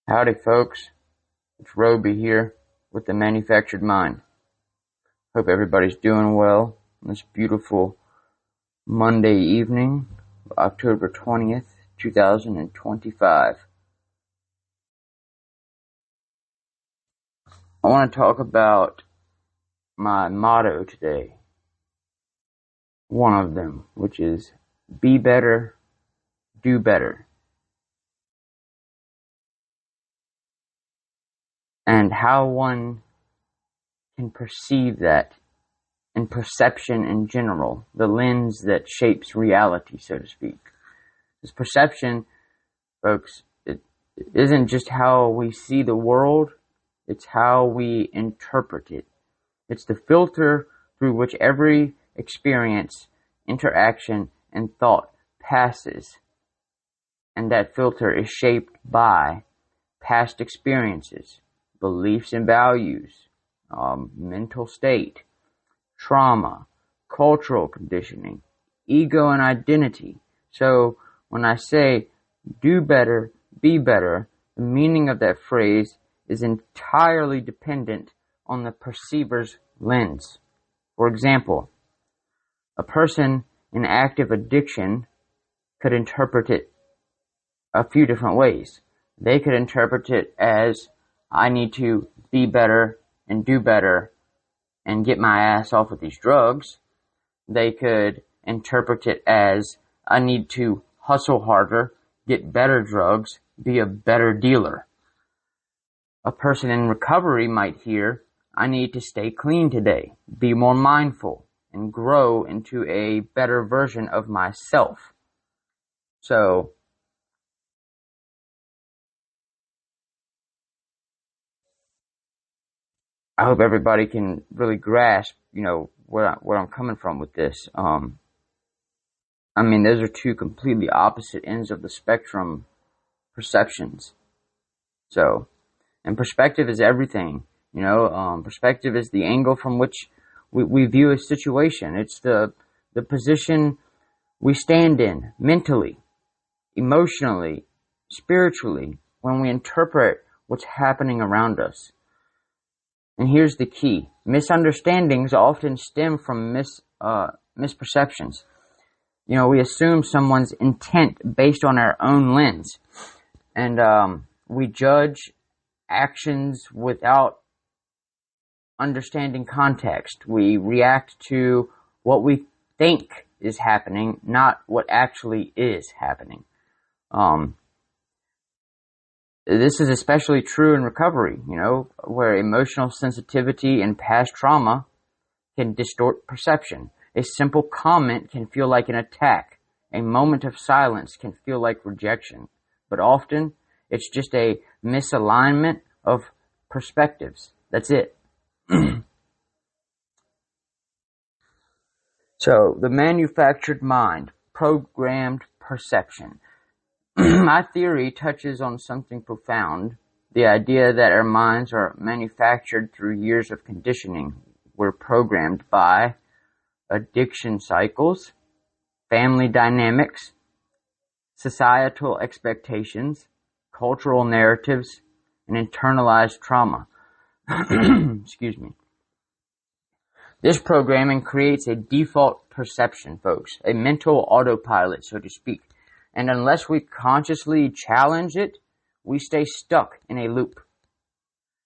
Howdy folks, it's Robey here with the Manufactured Mind. Hope everybody's doing well on this beautiful Monday evening, October 20th, 2025. I want to talk about my motto today. One of them, which is be better, do better. And how one can perceive that and perception in general, the lens that shapes reality, so to speak. This perception, folks, it isn't just how we see the world, it's how we interpret it. It's the filter through which every experience, interaction, and thought passes. And that filter is shaped by past experiences, beliefs and values, mental state, trauma, cultural conditioning, ego and identity. So when I say do better, be better, the meaning of that phrase is entirely dependent on the perceiver's lens. For example, a person in active addiction could interpret it a few different ways. They could interpret it as I need to be better and do better and get my ass off with these drugs. They could interpret it as I need to hustle harder, get better drugs, be a better dealer. A person in recovery might hear, I need to stay clean today, be more mindful, and grow into a better version of myself. So, I hope everybody can really grasp, where I'm coming from with this. Those are two completely opposite ends of the spectrum perceptions. So, and perspective is everything, perspective is the angle from which we view a situation. It's the position we stand in mentally, emotionally, spiritually, when we interpret what's happening around us. And here's the key. Misunderstandings often stem from misperceptions. We assume someone's intent based on our own lens. And we judge actions without understanding context. We react to what we think is happening, not what actually is happening. This is especially true in recovery, where emotional sensitivity and past trauma can distort perception. A simple comment can feel like an attack. A moment of silence can feel like rejection. But often, it's just a misalignment of perspectives. That's it. So, the manufactured mind, programmed perception. My theory touches on something profound, the idea that our minds are manufactured through years of conditioning. We're programmed by addiction cycles, family dynamics, societal expectations, cultural narratives, and internalized trauma. Excuse me. This programming creates a default perception, folks, a mental autopilot, so to speak. And unless we consciously challenge it, we stay stuck in a loop.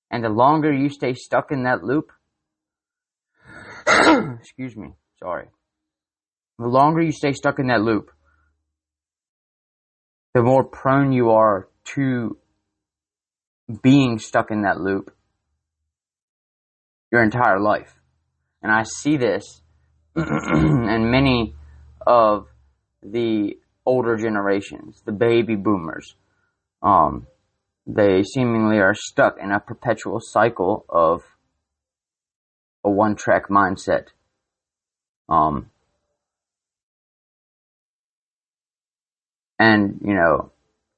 And the longer you stay stuck in that loop, the longer you stay stuck in that loop, the more prone you are to being stuck in that loop your entire life. And I see this in many of the older generations, the baby boomers. They seemingly are stuck in a perpetual cycle of a one-track mindset.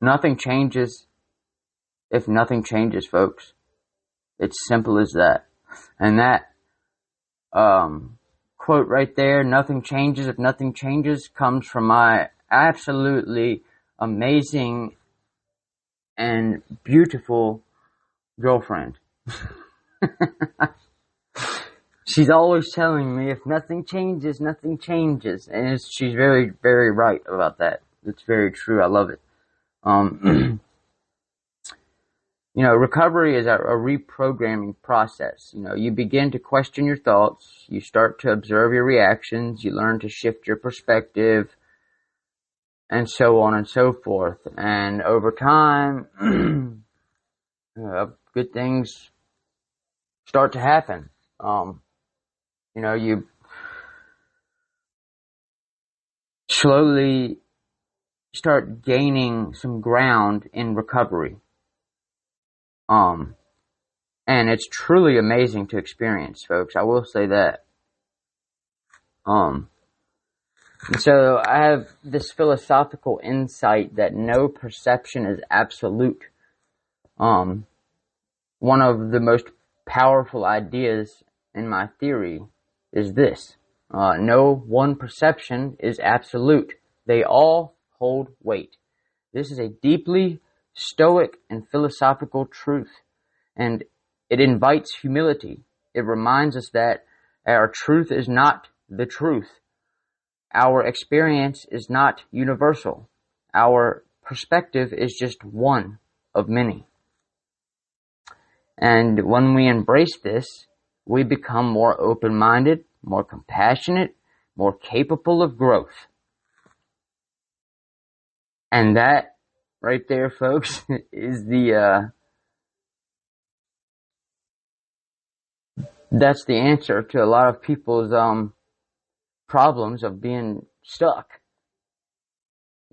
Nothing changes if nothing changes, folks. It's simple as that. And that quote right there, nothing changes if nothing changes, comes from my absolutely amazing and beautiful girlfriend. She's always telling me, if nothing changes, nothing changes. And she's very, very right about that. It's very true. I love it. Recovery is a reprogramming process. You begin to question your thoughts. You start to observe your reactions. You learn to shift your perspective, and so on and so forth. And over time, good things start to happen. You slowly start gaining some ground in recovery. And it's truly amazing to experience, folks. I will say that. So I have this philosophical insight that no perception is absolute. One of the most powerful ideas in my theory is this. No one perception is absolute. They all hold weight. This is a deeply stoic and philosophical truth, and it invites humility. It reminds us that our truth is not the truth. Our experience is not universal. Our perspective is just one of many. And when we embrace this, we become more open-minded, more compassionate, more capable of growth. And that right there, folks, is that's the answer to a lot of people's problems of being stuck.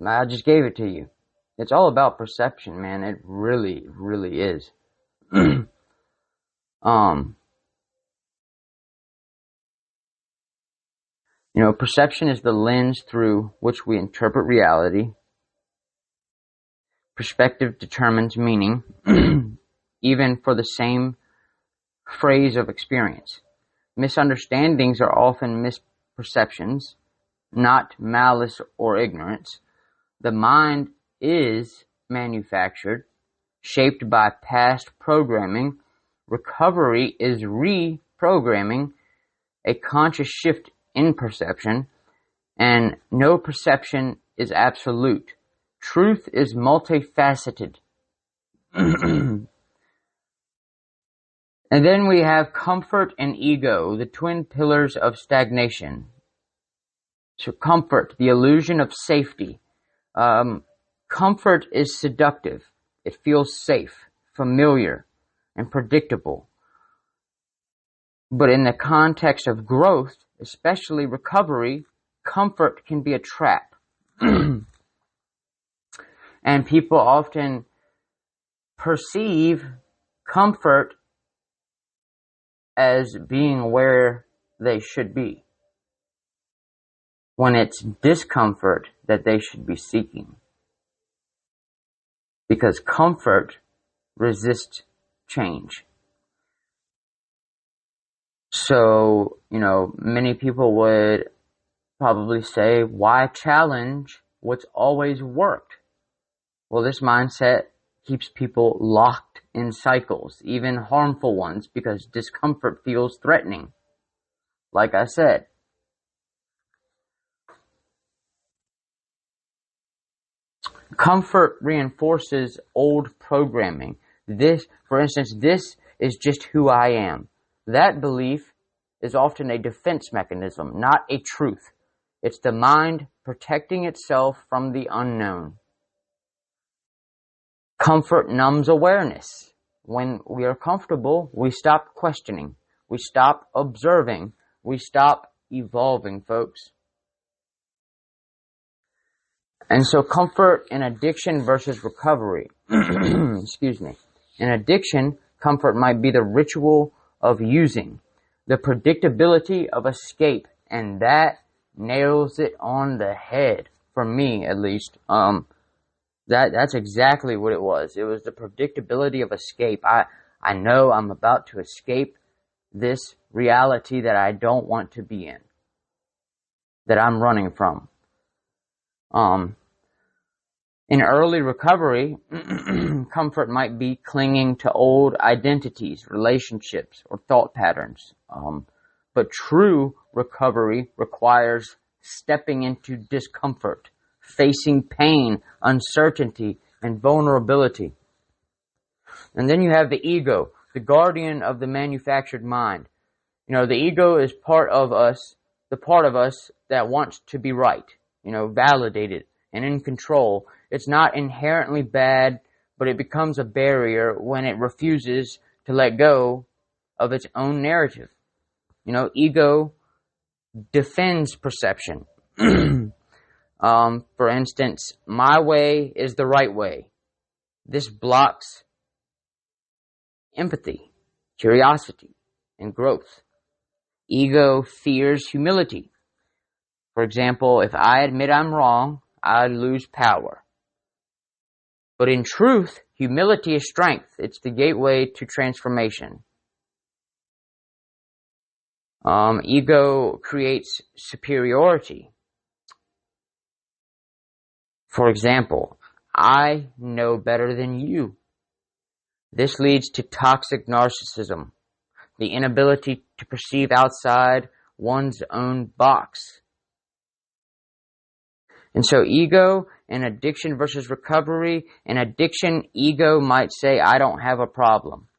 I just gave it to you. It's all about perception, man. It really, really is. Perception is the lens through which we interpret reality. Perspective determines meaning, even for the same phrase of experience. Misunderstandings are often misperceptions, not malice or ignorance. The mind is manufactured, shaped by past programming. Recovery is reprogramming, a conscious shift in perception, and no perception is absolute. Truth is multifaceted. And then we have comfort and ego, the twin pillars of stagnation. So comfort, the illusion of safety. Comfort is seductive. It feels safe, familiar, and predictable. But in the context of growth, especially recovery, comfort can be a trap. And people often perceive comfort as being where they should be, when it's discomfort that they should be seeking. Because comfort resists change. So, many people would probably say, why challenge what's always worked? Well, this mindset keeps people locked in cycles, even harmful ones, because discomfort feels threatening. Like I said. Comfort reinforces old programming. For instance, this is just who I am. That belief is often a defense mechanism, not a truth. It's the mind protecting itself from the unknown. Comfort numbs awareness. When we are comfortable, we stop questioning. We stop observing. We stop evolving, folks. And so comfort in addiction versus recovery. Excuse me. In addiction, comfort might be the ritual of using, the predictability of escape, and that nails it on the head, for me at least. That's exactly what it was. It was the predictability of escape. I know I'm about to escape this reality that I don't want to be in, that I'm running from. In early recovery, comfort might be clinging to old identities, relationships, or thought patterns. But true recovery requires stepping into discomfort, facing pain, uncertainty, and vulnerability. And then you have the ego, the guardian of the manufactured mind. You know, the ego is part of us, the part of us that wants to be right, validated and in control. It's not inherently bad, but it becomes a barrier when it refuses to let go of its own narrative. Ego defends perception. For instance, my way is the right way. This blocks empathy, curiosity, and growth. Ego fears humility. For example, if I admit I'm wrong, I lose power. But in truth, humility is strength. It's the gateway to transformation. Ego creates superiority. For example, I know better than you. This leads to toxic narcissism, the inability to perceive outside one's own box. And so ego and addiction versus recovery. In addiction, ego might say, I don't have a problem.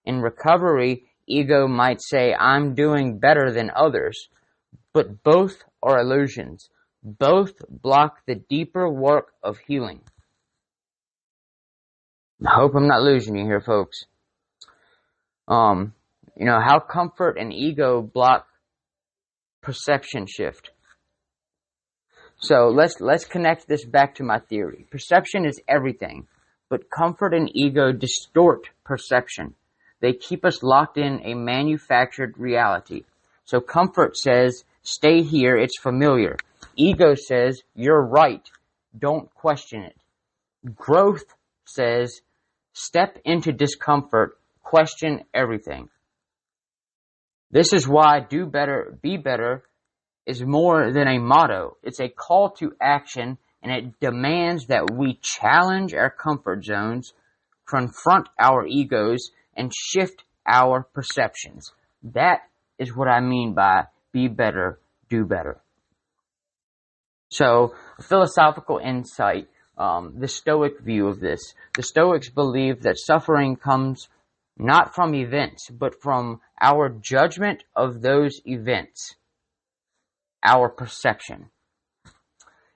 In recovery, ego might say, I'm doing better than others. But both are illusions. Both block the deeper work of healing. I hope I'm not losing you here, folks. How comfort and ego block perception shift. So let's connect this back to my theory. Perception is everything, but comfort and ego distort perception. They keep us locked in a manufactured reality. So comfort says, stay here, it's familiar. Ego says, you're right, don't question it. Growth says, step into discomfort, question everything. This is why do better, be better is more than a motto. It's a call to action, and it demands that we challenge our comfort zones, confront our egos, and shift our perceptions. That is what I mean by be better, do better. So, a philosophical insight, the Stoic view of this. The Stoics believe that suffering comes not from events, but from our judgment of those events, our perception.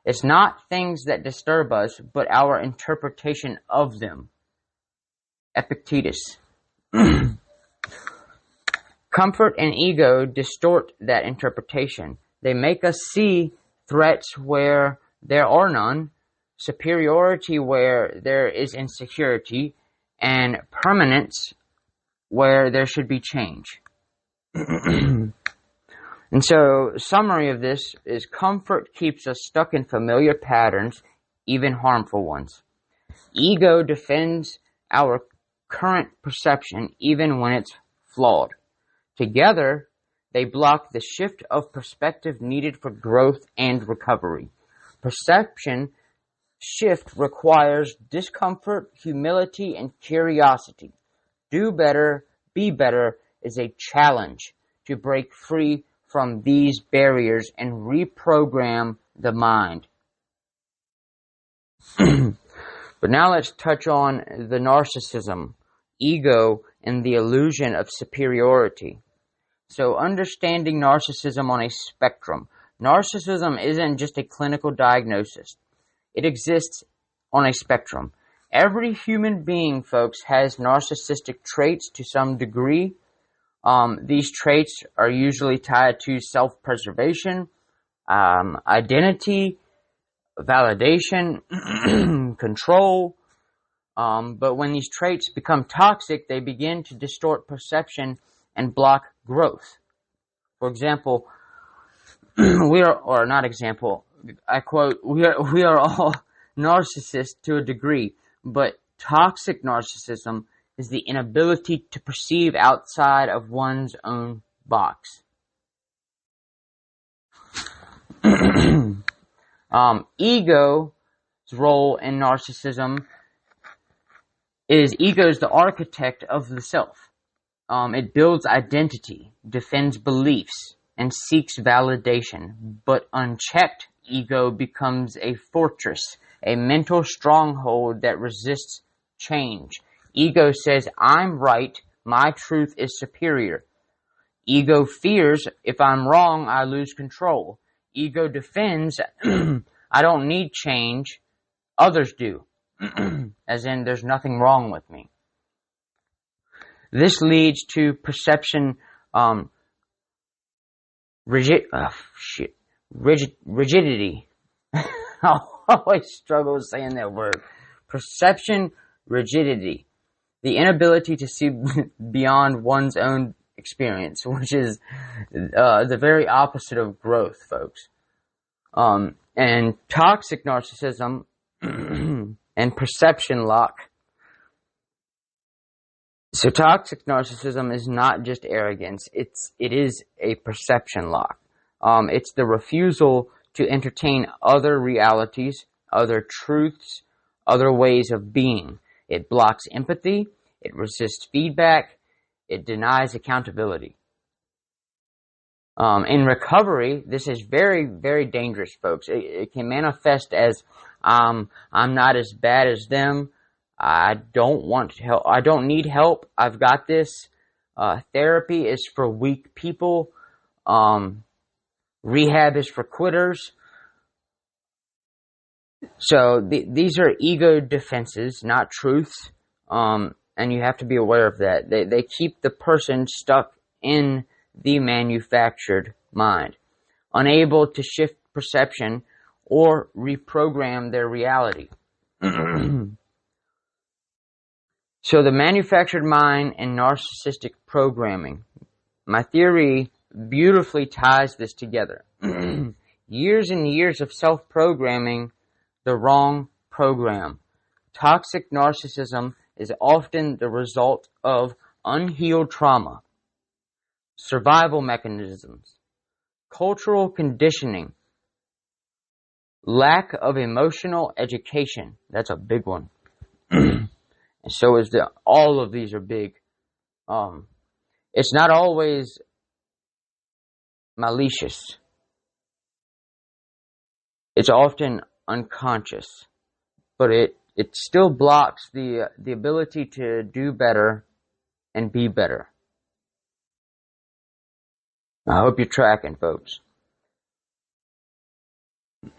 It's not things that disturb us, but our interpretation of them. Epictetus. Comfort and ego distort that interpretation. They make us see threats where there are none, superiority where there is insecurity, and permanence where there should be change. And so, summary of this is comfort keeps us stuck in familiar patterns, even harmful ones. Ego defends our current perception, even when it's flawed. Together, they block the shift of perspective needed for growth and recovery. Perception shift requires discomfort, humility, and curiosity. Do better, be better is a challenge to break free from these barriers and reprogram the mind. But now let's touch on the narcissism, ego, and the illusion of superiority. So understanding narcissism on a spectrum. Narcissism isn't just a clinical diagnosis. It exists on a spectrum. Every human being, folks, has narcissistic traits to some degree. These traits are usually tied to self-preservation, identity, validation, control. But when these traits become toxic, they begin to distort perception and block growth. For example, we are all narcissists to a degree, but toxic narcissism is the inability to perceive outside of one's own box. Ego role in narcissism is ego is the architect of the self. It builds identity, defends beliefs, and seeks validation. But unchecked, ego becomes a fortress, a mental stronghold that resists change. Ego says, I'm right, my truth is superior. Ego fears, if I'm wrong, I lose control. Ego defends, I don't need change, others do. As in, there's nothing wrong with me. This leads to perception, rigidity. I always struggle saying that word. Perception rigidity. The inability to see beyond one's own experience, which is the very opposite of growth, folks. And toxic narcissism and perception lock. So toxic narcissism is not just arrogance, it is a perception lock. It's the refusal to entertain other realities, other truths, other ways of being. It blocks empathy, it resists feedback, it denies accountability. In recovery, this is very, very dangerous, folks. It can manifest as, I'm not as bad as them. I don't want help. I don't need help. I've got this. Therapy is for weak people. Rehab is for quitters. So these are ego defenses, not truths. And you have to be aware of that. They keep the person stuck in the manufactured mind, unable to shift perception or reprogram their reality. So the manufactured mind and narcissistic programming. My theory beautifully ties this together. Years and years of self-programming the wrong program. Toxic narcissism is often the result of unhealed trauma, survival mechanisms, cultural conditioning, lack of emotional education. That's a big one. And so is all of these are big. It's not always malicious. It's often unconscious, but it still blocks the ability to do better and be better. I hope you're tracking, folks.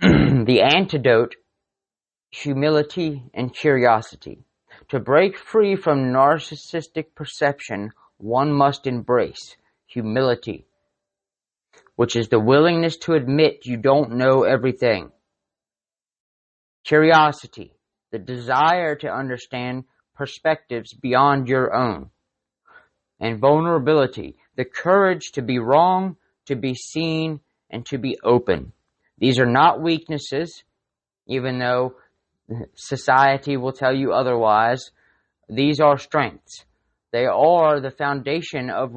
The antidote, humility and curiosity. To break free from narcissistic perception, one must embrace humility, which is the willingness to admit you don't know everything. Curiosity, the desire to understand perspectives beyond your own. And vulnerability, the courage to be wrong, to be seen, and to be open. These are not weaknesses, even though society will tell you otherwise. These are strengths. They are the foundation of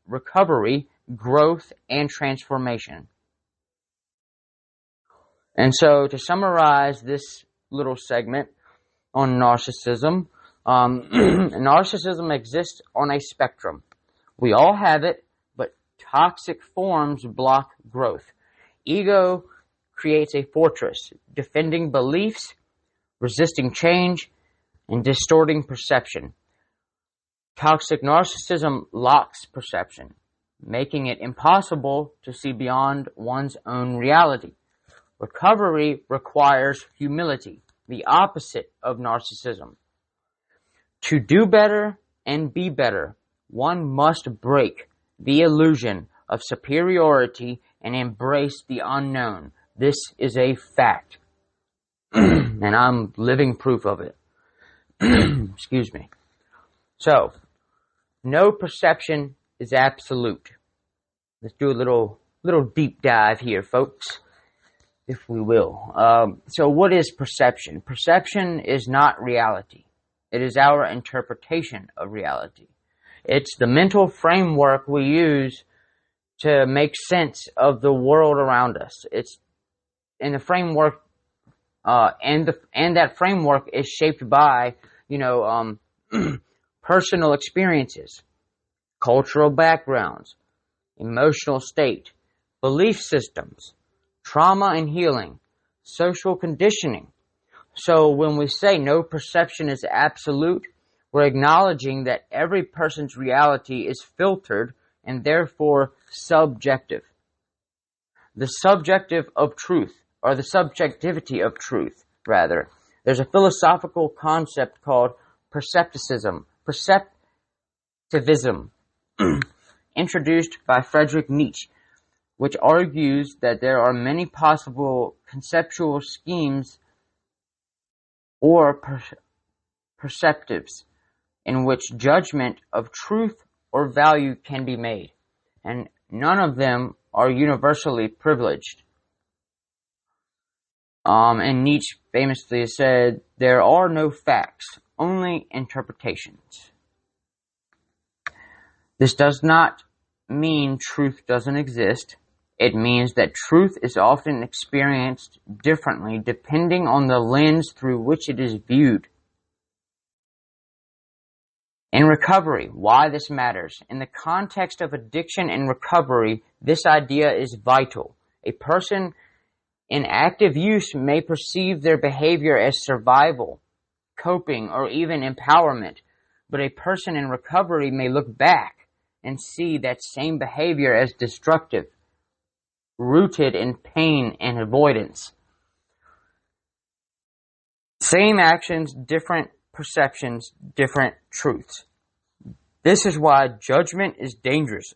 recovery, growth, and transformation. And so, to summarize this little segment on narcissism, narcissism exists on a spectrum. We all have it, but toxic forms block growth. Ego creates a fortress, defending beliefs, resisting change, and distorting perception. Toxic narcissism locks perception, making it impossible to see beyond one's own reality. Recovery requires humility, the opposite of narcissism. To do better and be better, one must break the illusion of superiority and embrace the unknown. This is a fact. And I'm living proof of it. Excuse me. So, no perception is absolute. Let's do a little deep dive here, folks, if we will. So what is perception? Perception is not reality. It is our interpretation of reality. It's the mental framework we use to make sense of the world around us. It's in the framework and that framework is shaped by, personal experiences, cultural backgrounds, emotional state, belief systems, trauma and healing, social conditioning. So when we say no perception is absolute, we're acknowledging that every person's reality is filtered and therefore subjective. The subjective of truth, or the subjectivity of truth, rather. There's a philosophical concept called perceptivism, introduced by Friedrich Nietzsche, which argues that there are many possible conceptual schemes or perceptives in which judgment of truth or value can be made, and none of them are universally privileged. And Nietzsche famously said, "There are no facts, only interpretations." This does not mean truth doesn't exist. It means that truth is often experienced differently depending on the lens through which it is viewed. In recovery, why this matters. In the context of addiction and recovery, this idea is vital. A person in active use may perceive their behavior as survival, coping, or even empowerment, but a person in recovery may look back and see that same behavior as destructive, rooted in pain and avoidance. Same actions, different perceptions, different truths. This is why judgment is dangerous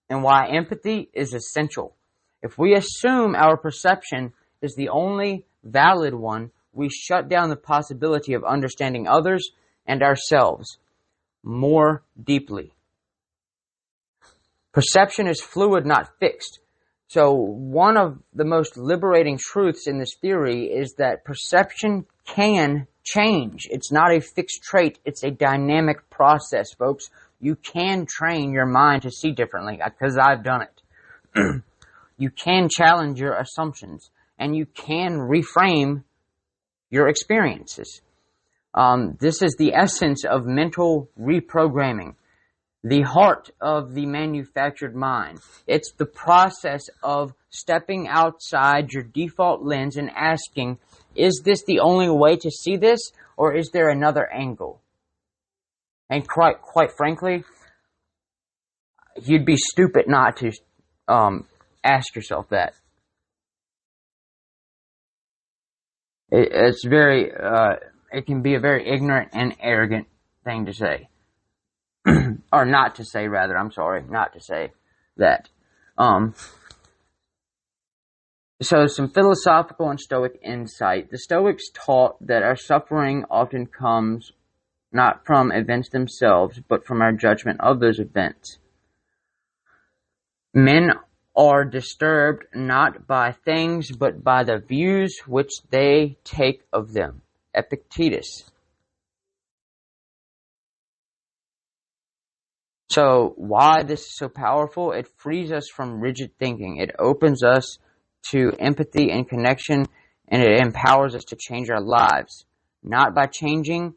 and why empathy is essential. If we assume our perception is the only valid one, we shut down the possibility of understanding others and ourselves more deeply. Perception is fluid, not fixed. So one of the most liberating truths in this theory is that perception can change. It's not a fixed trait. It's a dynamic process, folks. You can train your mind to see differently, because I've done it. You can challenge your assumptions, and you can reframe your experiences. This is the essence of mental reprogramming. The heart of the manufactured mind. It's the process of stepping outside your default lens and asking, is this the only way to see this, or is there another angle? And quite frankly, you'd be stupid not to ask yourself that. It can be a very ignorant and arrogant thing to say. Or not to say, rather. I'm sorry, not to say that. So some philosophical and Stoic insight. The Stoics taught that our suffering often comes not from events themselves, but from our judgment of those events. Men are disturbed not by things, but by the views which they take of them. Epictetus. So why this is so powerful? It frees us from rigid thinking. It opens us to empathy and connection, and it empowers us to change our lives. Not by changing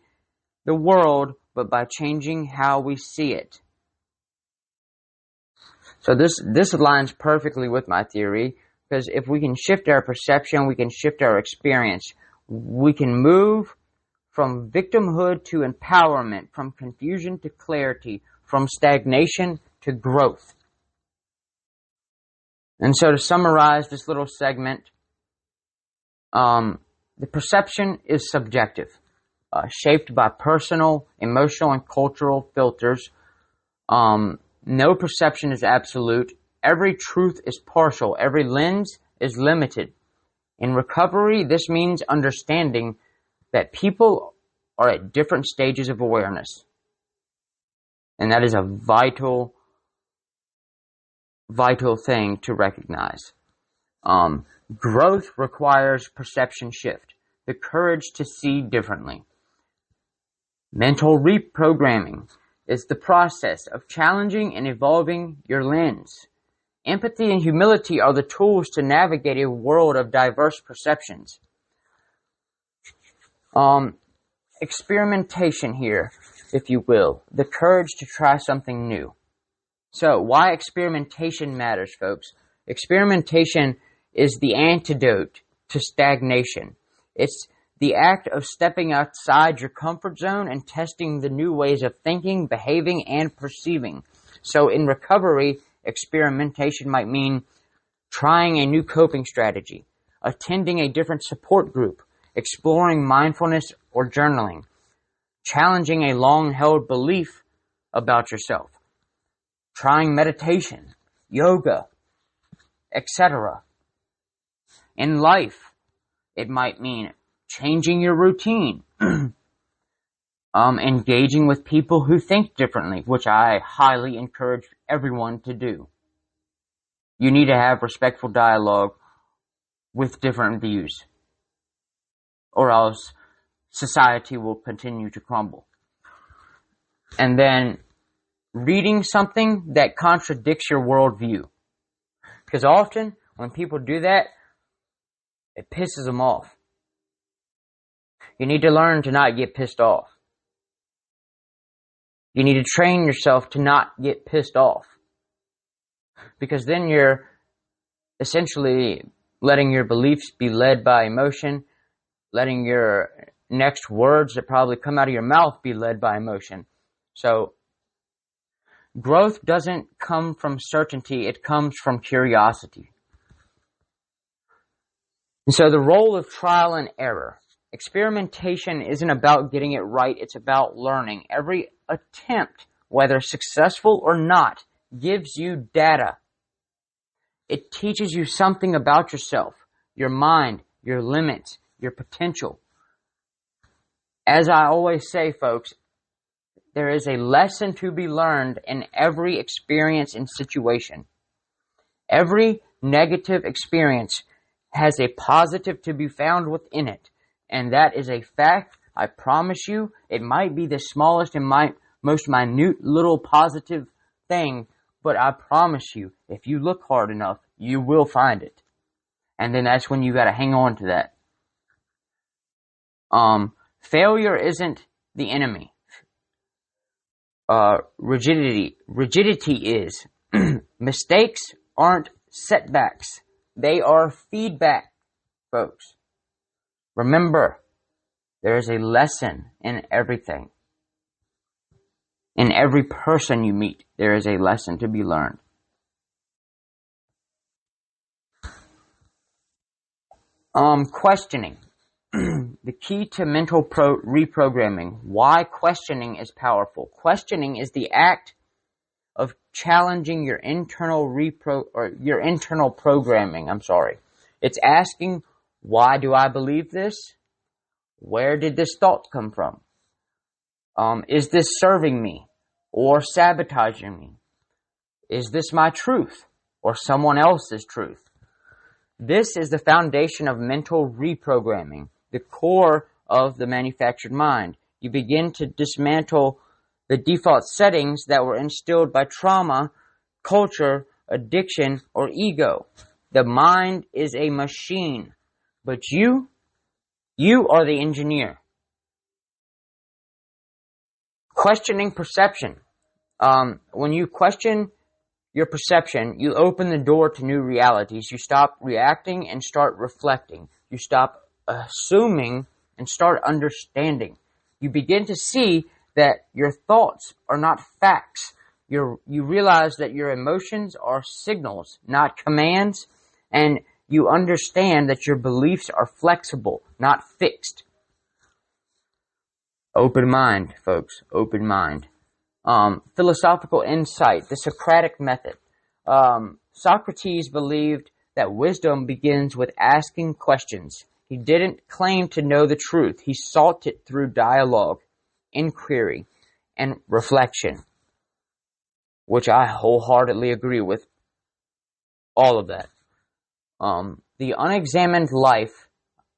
the world, but by changing how we see it. So this aligns perfectly with my theory, because if we can shift our perception, we can shift our experience. We can move from victimhood to empowerment, from confusion to clarity, from stagnation to growth. And so to summarize this little segment, the perception is subjective, shaped by personal, emotional, and cultural filters. No perception is absolute. Every truth is partial. Every lens is limited. In recovery, this means understanding that people are at different stages of awareness. And that is a vital thing to recognize. Growth requires perception shift, the courage to see differently. Mental reprogramming is the process of challenging and evolving your lens. Empathy and humility are the tools to navigate a world of diverse perceptions. Experimentation here, if you will. The courage to try something new. So, why experimentation matters, folks. Experimentation is the antidote to stagnation. It's the act of stepping outside your comfort zone and testing the new ways of thinking, behaving, and perceiving. So in recovery, experimentation might mean trying a new coping strategy, attending a different support group, exploring mindfulness or journaling, challenging a long-held belief about yourself, trying meditation, yoga, etc. In life, it might mean changing your routine, engaging with people who think differently, which I highly encourage everyone to do. You need to have respectful dialogue with different views, or else society will continue to crumble. And then reading something that contradicts your worldview. Because often, when people do that, it pisses them off. You need to learn to not get pissed off. You need to train yourself to not get pissed off. Because then you're essentially letting your beliefs be led by emotion, letting your next words that probably come out of your mouth be led by emotion. So, growth doesn't come from certainty, it comes from curiosity. And so the role of trial and error. Experimentation isn't about getting it right, it's about learning. Every attempt, whether successful or not, gives you data. It teaches you something about yourself, your mind, your limits, your potential. As I always say, folks, there is a lesson to be learned in every experience and situation. Every negative experience has a positive to be found within it. And that is a fact. I promise you, it might be the smallest and most minute little positive thing, but I promise you, if you look hard enough, you will find it. And then that's when you got to hang on to that. Failure isn't the enemy. Rigidity is. Mistakes aren't setbacks. They are feedback, folks. Remember, there is a lesson in everything. In every person you meet, there is a lesson to be learned. Questioning. The key to mental reprogramming. Why questioning is powerful. Questioning is the act of challenging your internal programming. It's asking, why do I believe this? Where did this thought come from? Is this serving me or sabotaging me? Is this my truth or someone else's truth? This is the foundation of mental reprogramming, the core of the manufactured mind. You begin to dismantle the default settings that were instilled by trauma, culture, addiction, or ego. The mind is a machine, but you are the engineer. Questioning perception. When you question your perception, you open the door to new realities. You stop reacting and start reflecting. You stop assuming and start understanding. You begin to see that your thoughts are not facts. You realize that your emotions are signals, not commands, and you understand that your beliefs are flexible, not fixed. Open mind, folks. Open mind. Philosophical insight, the Socratic method. Socrates believed that wisdom begins with asking questions. He didn't claim to know the truth. He sought it through dialogue, inquiry, and reflection, which I wholeheartedly agree with all of that. The unexamined life,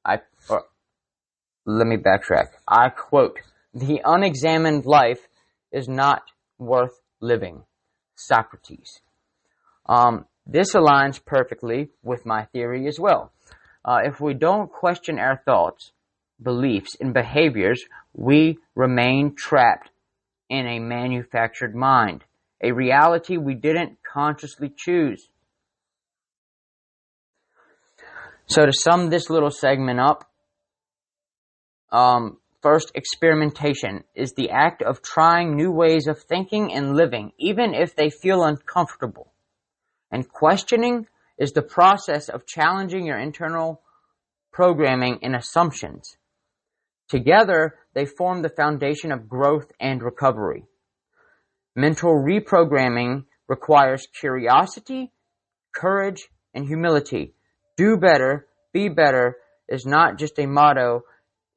let me backtrack. I quote, "The unexamined life is not worth living." Socrates. This aligns perfectly with my theory as well. If we don't question our thoughts, beliefs and behaviors, we remain trapped in a manufactured mind, a reality we didn't consciously choose. So to sum this little segment up, first, experimentation is the act of trying new ways of thinking and living, even if they feel uncomfortable. And questioning is the process of challenging your internal programming and assumptions. Together, they form the foundation of growth and recovery. Mental reprogramming requires curiosity, courage, and humility. Do better, be better is not just a motto,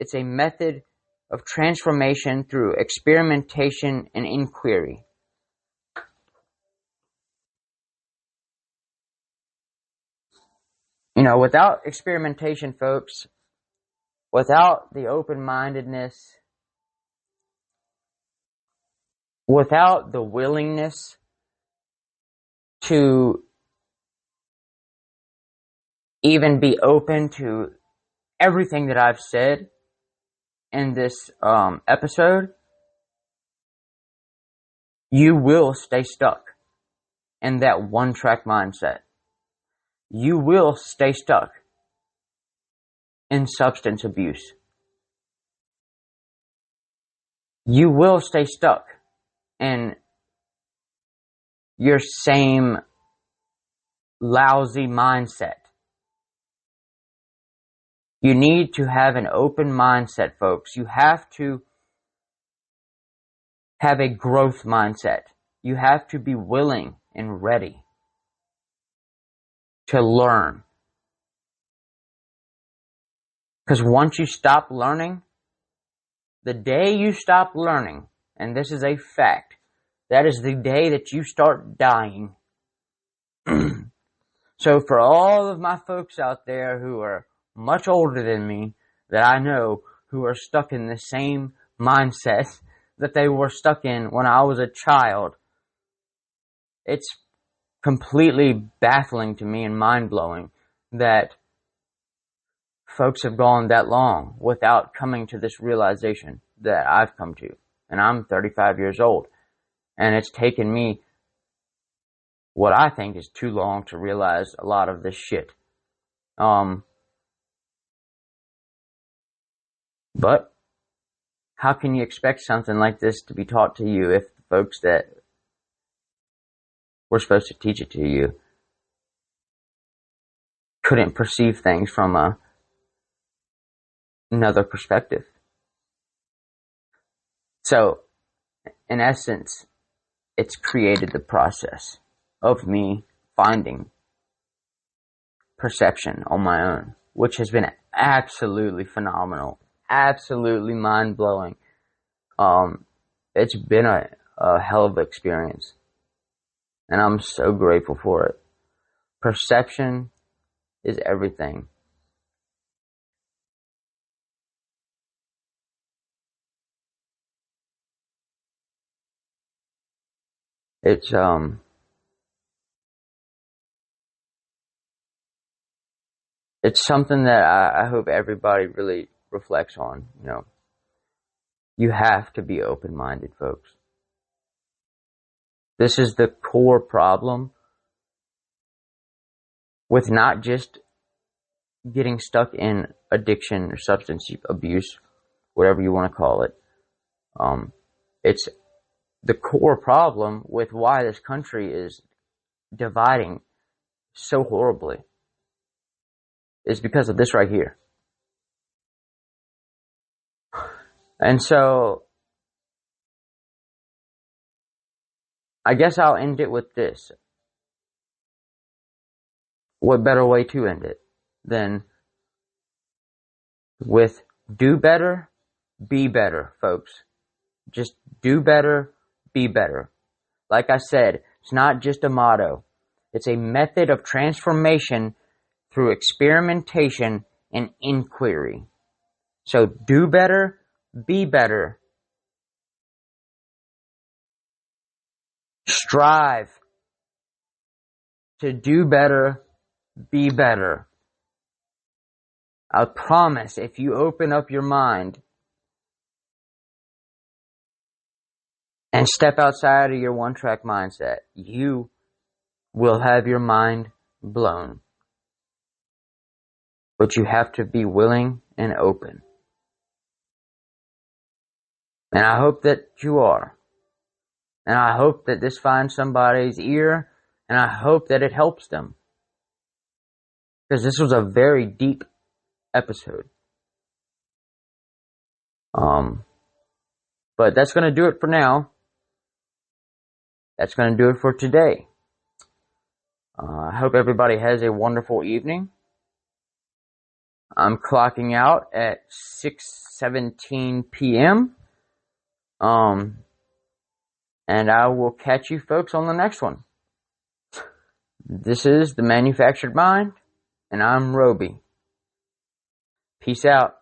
it's a method of transformation through experimentation and inquiry. Without experimentation, folks, without the open-mindedness, without the willingness to even be open to everything that I've said in this episode, you will stay stuck in that one-track mindset. You will stay stuck in substance abuse. You will stay stuck in your same lousy mindset. You need to have an open mindset, folks. You have to have a growth mindset. You have to be willing and ready to learn. Because once you stop learning, the day you stop learning, and this is a fact, that is the day that you start dying. So for all of my folks out there who are much older than me, that I know, who are stuck in the same mindset that they were stuck in when I was a child, it's completely baffling to me and mind-blowing that folks have gone that long without coming to this realization that I've come to. And I'm 35 years old. And it's taken me what I think is too long to realize a lot of this shit. But how can you expect something like this to be taught to you if the folks that were supposed to teach it to you couldn't perceive things from another perspective? So, in essence, it's created the process of me finding perception on my own, which has been absolutely phenomenal, absolutely mind-blowing. It's been a hell of an experience, and I'm so grateful for it. Perception is everything. It's something that I hope everybody really reflects on. You have to be open-minded, folks. This is the core problem with not just getting stuck in addiction or substance abuse, whatever you want to call it. It's the core problem with why this country is dividing so horribly is because of this right here. And so, I guess I'll end it with this. What better way to end it than with do better, be better, folks. Just do better, be better. Like I said, it's not just a motto. It's a method of transformation through experimentation and inquiry. So do better, be better. Strive to do better, be better. I promise, if you open up your mind and step outside of your one-track mindset, you will have your mind blown. But you have to be willing and open. And I hope that you are. And I hope that this finds somebody's ear, and I hope that it helps them. Because this was a very deep episode. But that's going to do it for now. That's going to do it for today. I hope everybody has a wonderful evening. I'm clocking out at 6:17 p.m. And I will catch you folks on the next one. This is The Manufactured Mind, and I'm Robey. Peace out.